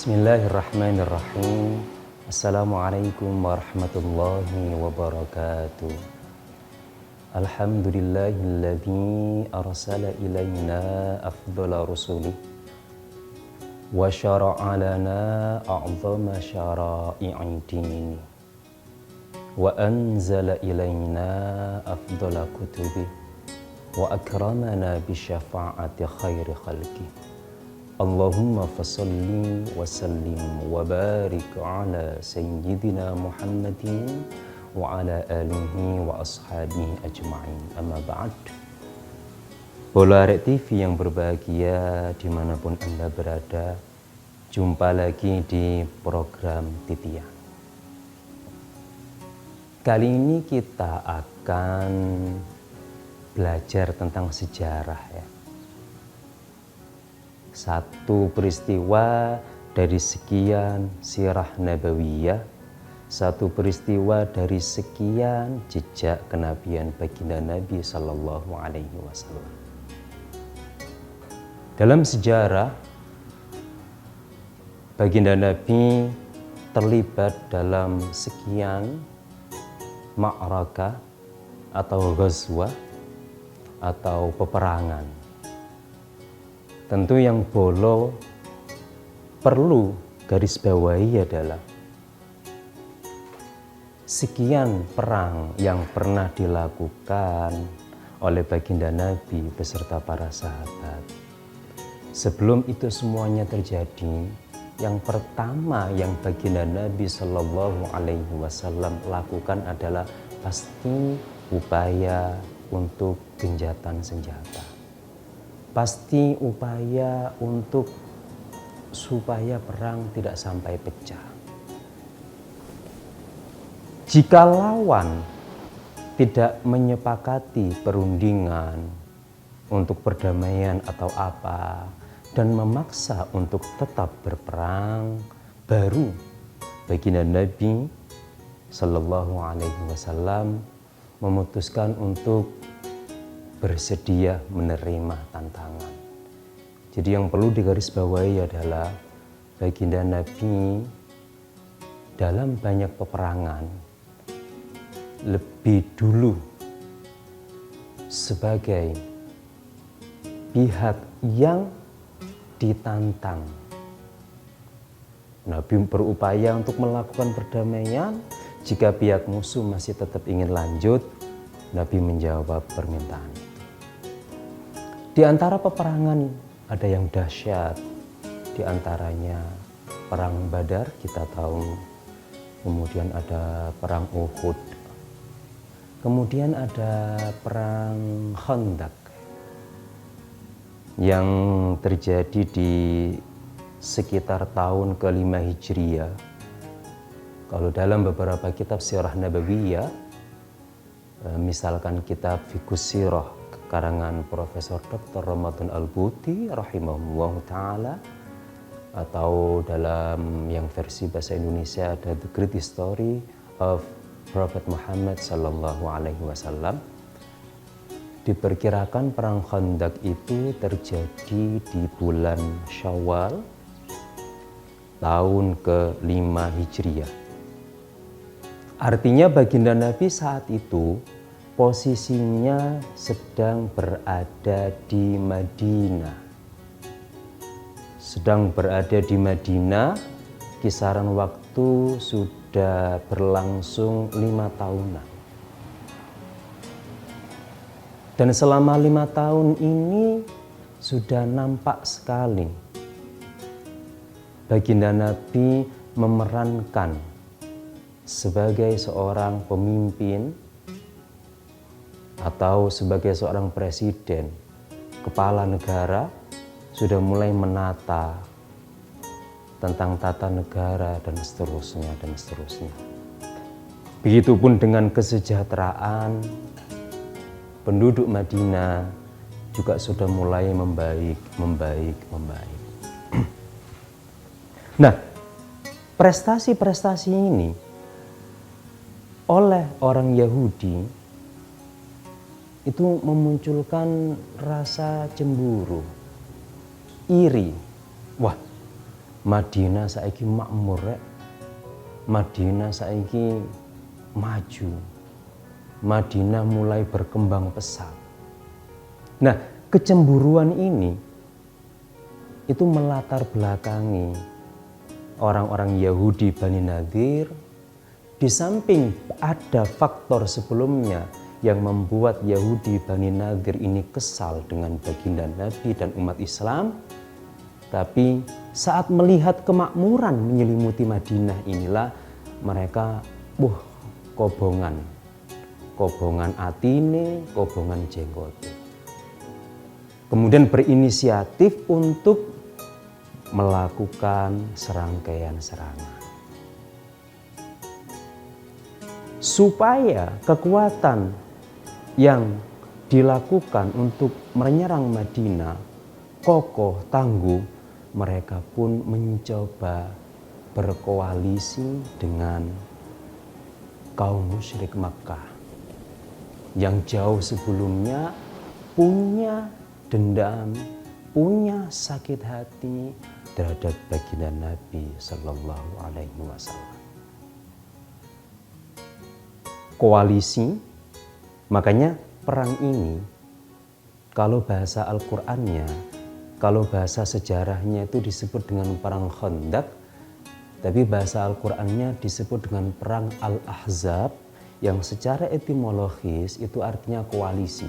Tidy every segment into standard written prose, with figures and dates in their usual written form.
Bismillahirrahmanirrahim. Assalamualaikum warahmatullahi wabarakatuh. Alhamdulillahilladzi arsala ilaina afdhala rusulih wa syara'a lana a'zama syara'i'id din wa anzala ilaina afdhala kutubih wa akramana bi syafa'ati khairi khalqih. Allahumma fasalli wa sallim wa barik ala sayyidina Muhammadin wa ala alihi wa ashabihi ajma'in. Amma ba'd. Bola TV yang berbahagia dimanapun Anda berada, jumpa lagi di program Titian. Kali ini kita akan belajar tentang sejarah ya. Satu peristiwa dari sekian sirah nabawiyah, satu peristiwa dari sekian jejak kenabian baginda Nabi Sallallahu Alaihi Wasallam. Dalam sejarah, baginda Nabi terlibat dalam sekian ma'rakah atau ghazwah atau peperangan. Tentu yang perlu garis bawahi adalah sekian perang yang pernah dilakukan oleh baginda Nabi beserta para sahabat. Sebelum itu semuanya terjadi, yang pertama yang baginda Nabi Shallallahu Alaihi Wasallam lakukan adalah pasti upaya untuk gencatan senjata. Pasti upaya untuk supaya perang tidak sampai pecah. Jika lawan tidak menyepakati perundingan untuk perdamaian atau apa dan memaksa untuk tetap berperang, baru baginda Nabi Sallallahu Alaihi Wasallam memutuskan untuk bersedia menerima tantangan. Jadi yang perlu digarisbawahi adalah baginda Nabi dalam banyak peperangan lebih dulu sebagai pihak yang ditantang. Nabi berupaya untuk melakukan perdamaian. Jika pihak musuh masih tetap ingin lanjut, Nabi menjawab permintaan itu. Di antara peperangan ada yang dahsyat, di antaranya perang Badar kita tahu, kemudian ada perang Uhud, kemudian ada perang Khandaq yang terjadi di sekitar tahun ke-5 Hijriah. Kalau dalam beberapa kitab sirah nabawiyah, misalkan kitab Fiqhus Sirah karangan Profesor Dr. Ramadan Al-Buti rahimahullah ta'ala, atau dalam yang versi bahasa Indonesia ada The Great History of Prophet Muhammad Sallallahu Alaihi Wasallam, diperkirakan perang Khandaq itu terjadi di bulan Syawal tahun ke-5 Hijriah. Artinya baginda Nabi saat itu posisinya sedang berada di Madinah. Kisaran waktu sudah berlangsung 5 tahunan. Dan selama 5 tahun ini sudah nampak sekali baginda Nabi memerankan sebagai seorang pemimpin atau sebagai seorang presiden, kepala negara, sudah mulai menata tentang tata negara dan seterusnya dan seterusnya. Begitupun dengan kesejahteraan penduduk Madinah juga sudah mulai membaik. Nah, prestasi-prestasi ini oleh orang Yahudi itu memunculkan rasa cemburu, iri. Wah, Madinah saiki makmur rek. Madinah saiki maju. Madinah mulai berkembang pesat. Nah, kecemburuan ini itu melatar belakangi orang-orang Yahudi Bani Nadir. Di samping ada faktor sebelumnya yang membuat Yahudi Bani Nadir ini kesal dengan baginda Nabi dan umat Islam. Tapi saat melihat kemakmuran menyelimuti Madinah inilah mereka kobongan atine, kobongan jenggote. Kemudian berinisiatif untuk melakukan serangkaian serangan. Supaya kekuatan yang dilakukan untuk menyerang Madinah kokoh, tangguh, mereka pun mencoba berkoalisi dengan kaum musyrik Makkah yang jauh sebelumnya punya dendam, punya sakit hati terhadap baginda Nabi Sallallahu Alaihi Wasallam. Koalisi, makanya perang ini kalau bahasa Al-Qur'annya, kalau bahasa sejarahnya itu disebut dengan perang Khandaq, tapi bahasa Al-Qur'annya disebut dengan perang Al-Ahzab yang secara etimologis itu artinya koalisi.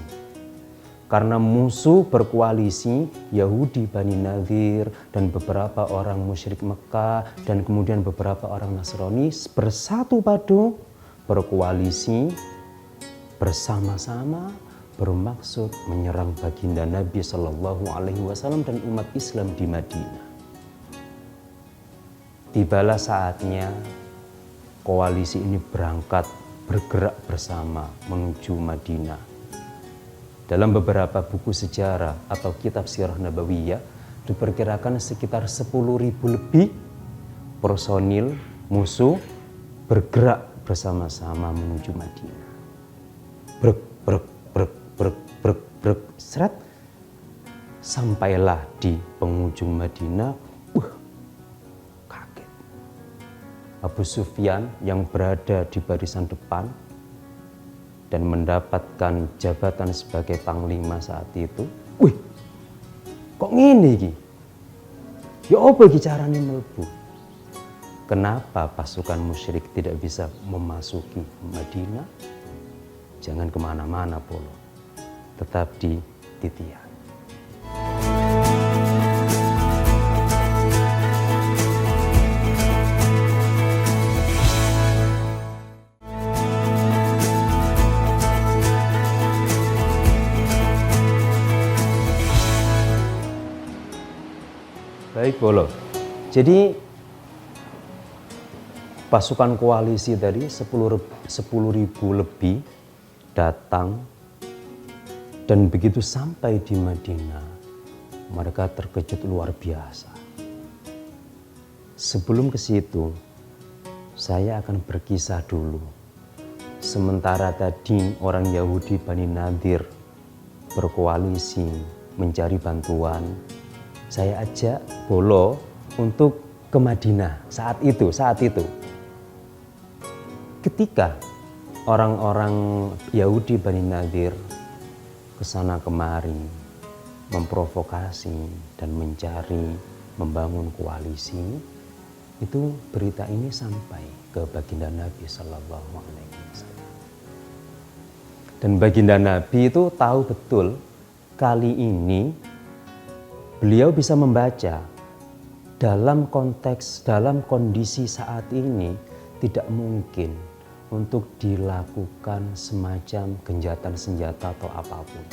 Karena musuh berkoalisi, Yahudi Bani Nadir dan beberapa orang musyrik Mekah dan kemudian beberapa orang Nasrani bersatu padu berkoalisi bersama-sama bermaksud menyerang baginda Nabi Shallallahu Alaihi Wasallam dan umat Islam di Madinah. Tibalah saatnya koalisi ini bergerak bersama menuju Madinah. Dalam beberapa buku sejarah atau kitab sirah nabawiyah diperkirakan sekitar 10.000 lebih personil musuh bergerak bersama-sama menuju Madinah. Brek, seret. Sampailah di penghujung Madinah. Kaget. Abu Sufyan yang berada di barisan depan dan mendapatkan jabatan sebagai panglima saat itu. Kok ngene iki? Ya apa iki carane mlebu? Kenapa pasukan musyrik tidak bisa memasuki Madinah? Jangan kemana-mana Polo, tetap di Titian. Baik Polo, jadi pasukan koalisi tadi 10.000 lebih datang, dan begitu sampai di Madinah mereka terkejut luar biasa. Sebelum ke situ saya akan berkisah dulu. Sementara tadi orang Yahudi Bani Nadir berkoalisi mencari bantuan, saya ajak Polo untuk ke Madinah saat itu. Ketika orang-orang Yahudi Bani Nadir kesana kemari memprovokasi dan mencari membangun koalisi, itu berita ini sampai ke baginda Nabi Sallallahu Alaihi Wasallam. Dan baginda Nabi itu tahu betul kali ini beliau bisa membaca dalam kondisi saat ini tidak mungkin untuk dilakukan semacam genjatan senjata atau apapun.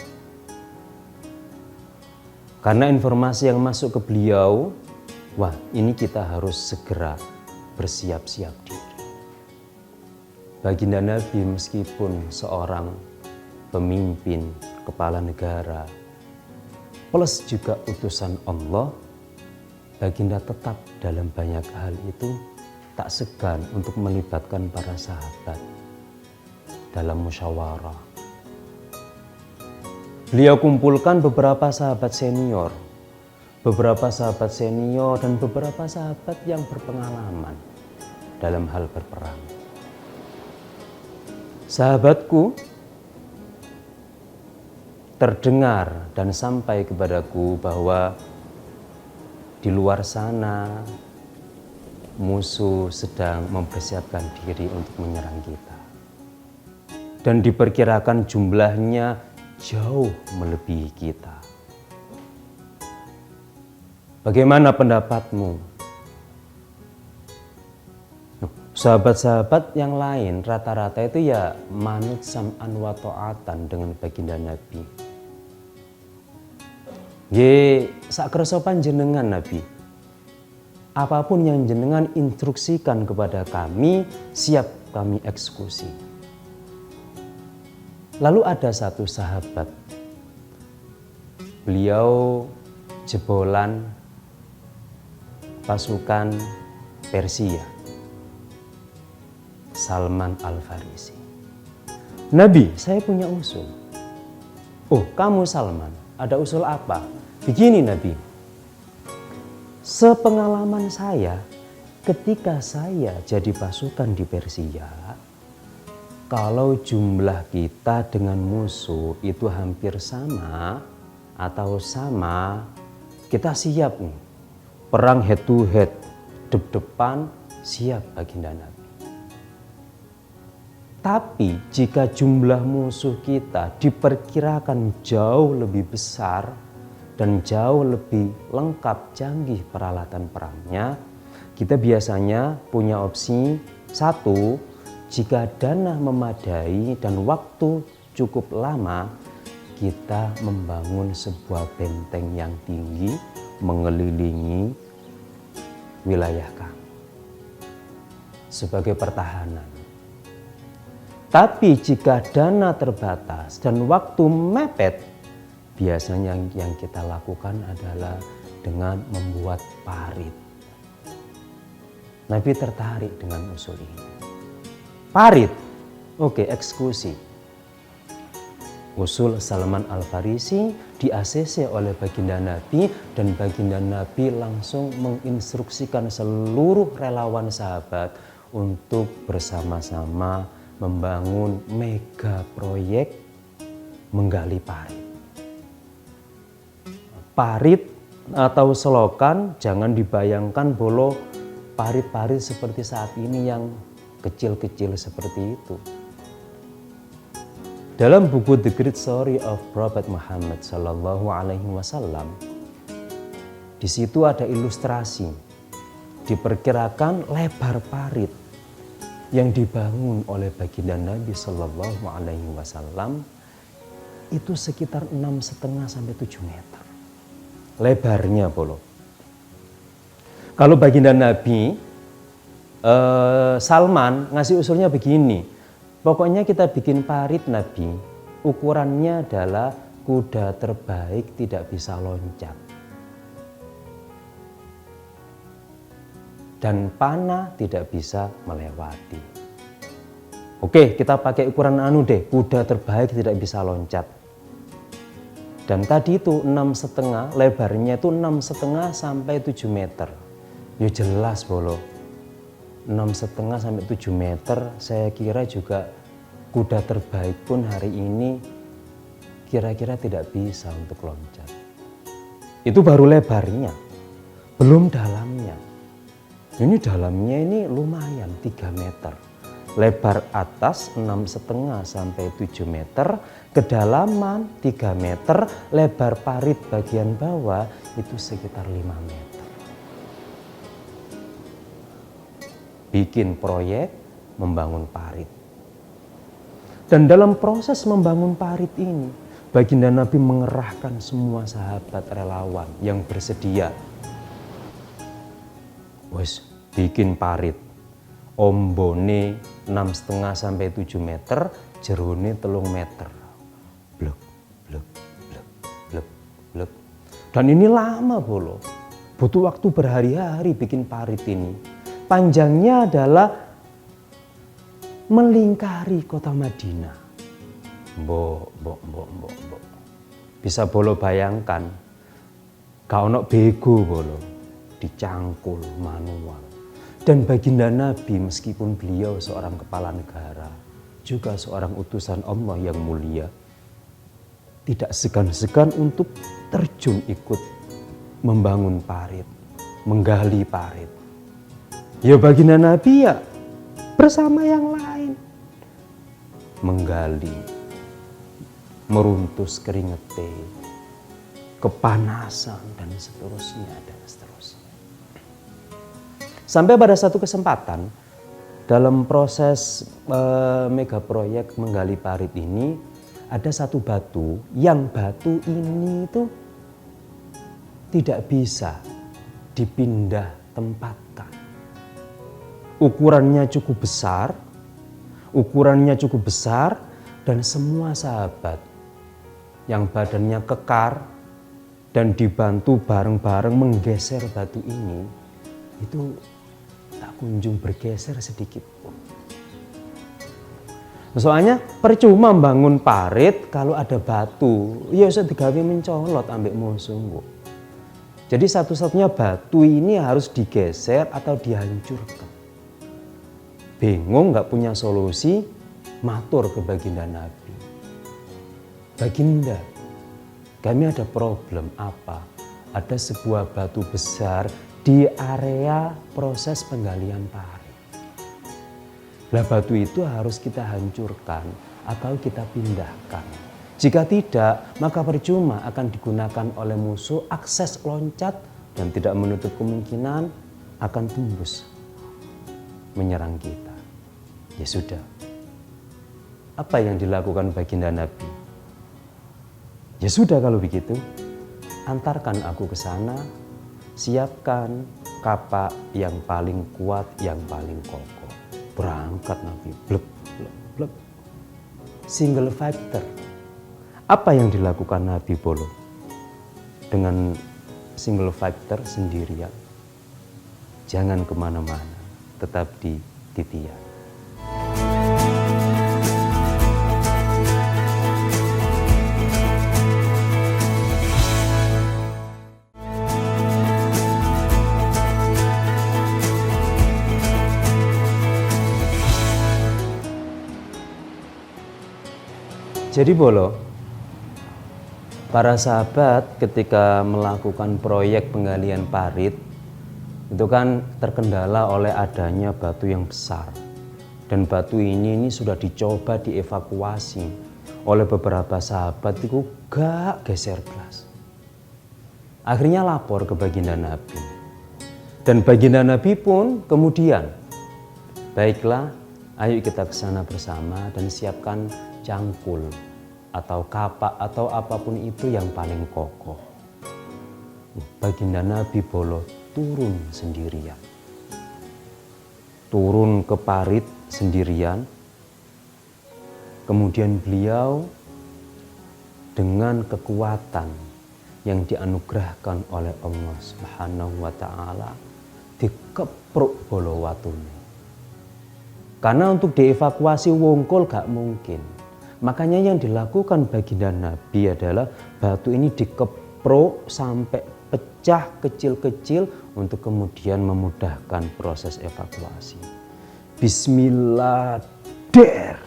Karena informasi yang masuk ke beliau, wah ini kita harus segera bersiap-siap diri. Baginda Nabi meskipun seorang pemimpin, kepala negara, plus juga utusan Allah, baginda tetap dalam banyak hal itu tak segan untuk melibatkan para sahabat dalam musyawarah. Beliau kumpulkan beberapa sahabat senior, beberapa sahabat senior, dan beberapa sahabat yang berpengalaman dalam hal berperang. Sahabatku, terdengar dan sampai kepadaku bahwa di luar sana musuh sedang mempersiapkan diri untuk menyerang kita. Dan diperkirakan jumlahnya jauh melebihi kita. Bagaimana pendapatmu? Sahabat-sahabat yang lain rata-rata itu ya manut sam'an wa ta'atan dengan baginda Nabi. Ye, sakersa panjenengan Nabi. Apapun yang jenengan instruksikan kepada kami, siap kami eksekusi. Lalu ada satu sahabat, beliau jebolan pasukan Persia, Salman Al-Farisi. Nabi, saya punya usul. Oh, kamu Salman, ada usul apa? Begini Nabi, sepengalaman saya ketika saya jadi pasukan di Persia, kalau jumlah kita dengan musuh itu hampir sama atau sama, kita siap nih. Perang head to head, dep-depan, siap baginda Nabi. Tapi jika jumlah musuh kita diperkirakan jauh lebih besar dan jauh lebih lengkap canggih peralatan perangnya, kita biasanya punya opsi satu, jika dana memadai dan waktu cukup lama, kita membangun sebuah benteng yang tinggi mengelilingi wilayah kami sebagai pertahanan. Tapi jika dana terbatas dan waktu mepet, biasanya yang kita lakukan adalah dengan membuat parit. Nabi tertarik dengan usul ini. Parit, oke, eksekusi. Usul Salman Al-Farisi di-ACC oleh baginda Nabi, dan baginda Nabi langsung menginstruksikan seluruh relawan sahabat untuk bersama-sama membangun mega proyek menggali parit. Parit atau selokan jangan dibayangkan bolo parit-parit seperti saat ini yang kecil-kecil seperti itu. Dalam buku The Great Story of Prophet Muhammad Sallallahu Alaihi Wasallam, di situ ada ilustrasi. Diperkirakan lebar parit yang dibangun oleh baginda Nabi Sallallahu Alaihi Wasallam itu sekitar 6,5 sampai 7 meter. Lebarnya bolo. Kalau baginda Nabi Salman ngasih usulnya begini, pokoknya kita bikin parit Nabi, ukurannya adalah kuda terbaik tidak bisa loncat dan panah tidak bisa melewati. Oke, kita pakai ukuran deh, kuda terbaik tidak bisa loncat. Dan tadi itu 6,5, lebarnya itu 6,5 sampai 7 meter. Ya jelas bolo. 6,5 sampai 7 meter, saya kira juga kuda terbaik pun hari ini kira-kira tidak bisa untuk loncat. Itu baru lebarnya, belum dalamnya. Ini dalamnya ini lumayan 3 meter. Lebar atas 6,5 sampai 7 meter, kedalaman 3 meter, lebar parit bagian bawah itu sekitar 5 meter. Bikin proyek membangun parit. Dan dalam proses membangun parit ini, baginda Nabi mengerahkan semua sahabat relawan yang bersedia. Wes, bikin parit. Ombone 6,5 sampai 7 meter, jerone 3 meter. Blek, blek, blek, blek, blek. Dan ini lama bolo. Butuh waktu berhari-hari bikin parit ini. Panjangnya adalah melingkari kota Madinah. Bisa bolo bayangkan Gak ono bego bolo, dicangkul manual. Dan baginda Nabi meskipun beliau seorang kepala negara, juga seorang utusan Allah yang mulia, tidak segan-segan untuk terjun ikut membangun parit, menggali parit. Ya baginda Nabi ya bersama yang lain menggali, meruntus keringete, kepanasan dan seterusnya dan seterusnya. Sampai pada satu kesempatan dalam proses mega proyek menggali parit ini ada satu batu yang batu ini itu tidak bisa dipindah tempatkan. Ukurannya cukup besar dan semua sahabat yang badannya kekar dan dibantu bareng-bareng menggeser batu ini itu tak kunjung bergeser sedikit pun. Soalnya percuma bangun parit kalau ada batu, ya usah digawe mencolot ambek musuh. Jadi satu-satunya batu ini harus digeser atau dihancurkan. Bingung, nggak punya solusi, matur ke baginda Nabi. Baginda, kami ada problem apa? Ada sebuah batu besar di area proses penggalian parit. Nah batu itu harus kita hancurkan atau kita pindahkan. Jika tidak, maka percuma akan digunakan oleh musuh, akses loncat dan tidak menutup kemungkinan akan tembus menyerang kita. Ya sudah, apa yang dilakukan baginda Nabi? Ya sudah kalau begitu, antarkan aku ke sana, siapkan kapak yang paling kuat, yang paling kokoh. Berangkat Nabi, blek, blek, blek. Single factor. Apa yang dilakukan Nabi Bolo dengan single factor sendirian? Jangan kemana-mana, tetap di titian. Jadi Bolo, para sahabat ketika melakukan proyek penggalian parit itu kan terkendala oleh adanya batu yang besar. Dan batu ini sudah dicoba dievakuasi oleh beberapa sahabat itu gak geser gelas. Akhirnya lapor ke baginda Nabi. Dan baginda Nabi pun kemudian, baiklah ayo kita ke sana bersama dan siapkan cangkul atau kapak atau apapun itu yang paling kokoh. Baginda Nabi Bolo turun sendirian. Turun ke parit sendirian. Kemudian beliau dengan kekuatan yang dianugerahkan oleh Allah Subhanahu wa taala dikepruk bolo watune. Karena untuk dievakuasi wongkol gak mungkin. Makanya yang dilakukan baginda Nabi adalah batu ini dikepruk sampai pecah kecil-kecil untuk kemudian memudahkan proses evakuasi. Bismillah, der,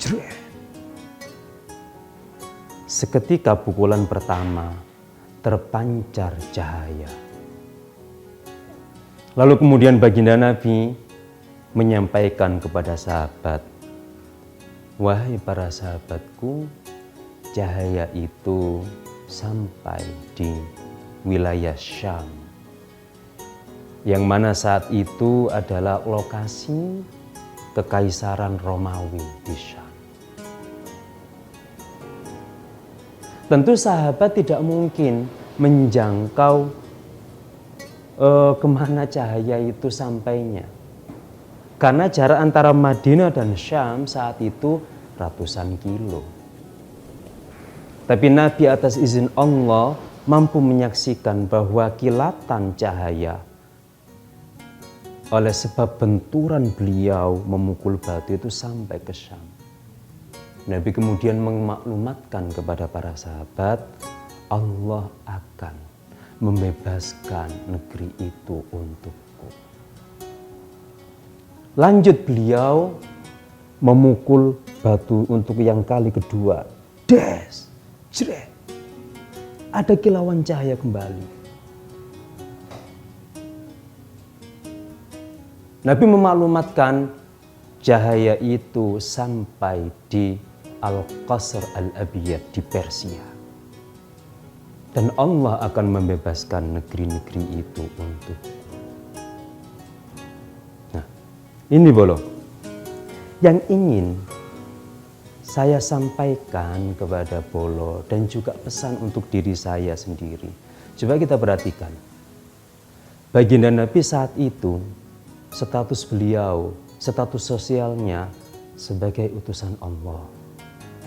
jret. Seketika pukulan pertama terpancar cahaya. Lalu kemudian baginda Nabi menyampaikan kepada sahabat, wahai para sahabatku, cahaya itu sampai di wilayah Syam, yang mana saat itu adalah lokasi kekaisaran Romawi di Syam. Tentu sahabat tidak mungkin menjangkau kemana cahaya itu sampainya. Karena jarak antara Madinah dan Syam saat itu ratusan kilo. Tapi Nabi atas izin Allah mampu menyaksikan bahwa kilatan cahaya oleh sebab benturan beliau memukul batu itu sampai ke Syam. Nabi kemudian memaklumatkan kepada para sahabat Allah akan membebaskan negeri itu untukku. Lanjut beliau memukul batu untuk yang kali kedua. Des, jret. Ada kilauan cahaya kembali. Nabi memaklumatkan cahaya itu sampai di Al-Qasr Al-Abiyad di Persia. Dan Allah akan membebaskan negeri-negeri itu untuk. Nah, ini bolo yang ingin saya sampaikan kepada bolo dan juga pesan untuk diri saya sendiri. Coba kita perhatikan. Baginda Nabi saat itu, status beliau, status sosialnya sebagai utusan Allah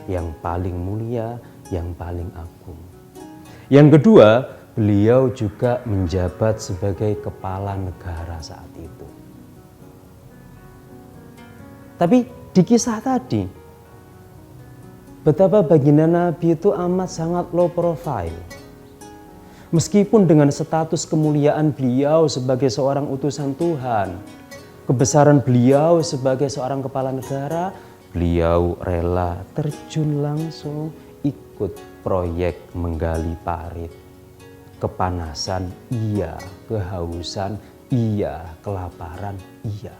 yang paling mulia, yang paling agung. Yang kedua, beliau juga menjabat sebagai kepala negara saat itu. Tapi di kisah tadi, betapa baginda Nabi itu amat sangat low profile. Meskipun dengan status kemuliaan beliau sebagai seorang utusan Tuhan, kebesaran beliau sebagai seorang kepala negara, beliau rela terjun langsung ikut proyek menggali parit. Kepanasan iya, kehausan iya, kelaparan iya.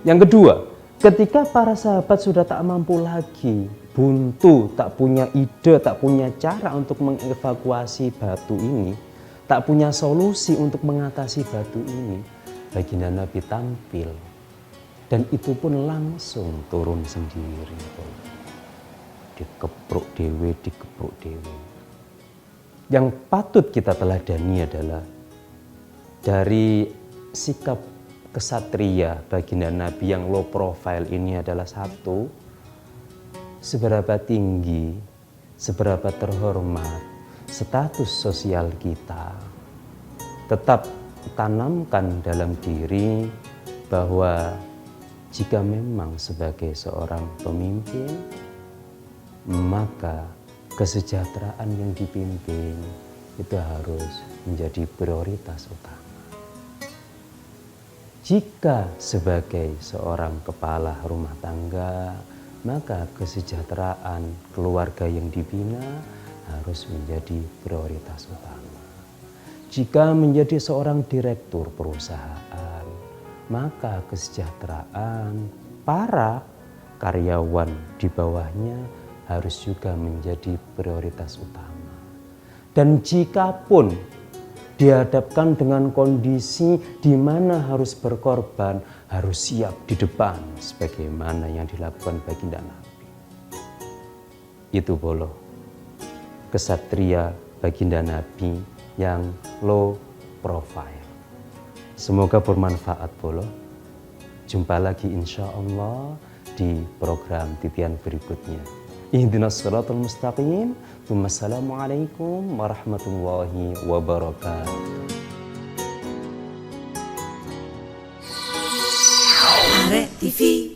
Yang kedua, ketika para sahabat sudah tak mampu lagi, buntu, tak punya ide, tak punya cara untuk mengevakuasi batu ini, tak punya solusi untuk mengatasi batu ini, baginda Nabi tampil. Dan itu pun langsung turun sendiri. Dikepruk dewe. Yang patut kita teladani adalah dari sikap kesatria baginda Nabi yang low profile ini adalah satu, seberapa tinggi, seberapa terhormat status sosial kita. Tetap tanamkan dalam diri bahwa jika memang sebagai seorang pemimpin, maka kesejahteraan yang dipimpin itu harus menjadi prioritas utama. Jika sebagai seorang kepala rumah tangga, maka kesejahteraan keluarga yang dibina harus menjadi prioritas utama. Jika menjadi seorang direktur perusahaan, maka kesejahteraan para karyawan di bawahnya harus juga menjadi prioritas utama. Dan jikapun dihadapkan dengan kondisi di mana harus berkorban, harus siap di depan sebagaimana yang dilakukan baginda Nabi. Itu bolo kesatria baginda Nabi yang low profile. Semoga bermanfaat bolo. Jumpa lagi insya Allah di program titian berikutnya. Ihdinas siratal mustaqim. Wassalamualaikum warahmatullahi wabarakatuh. Arek TV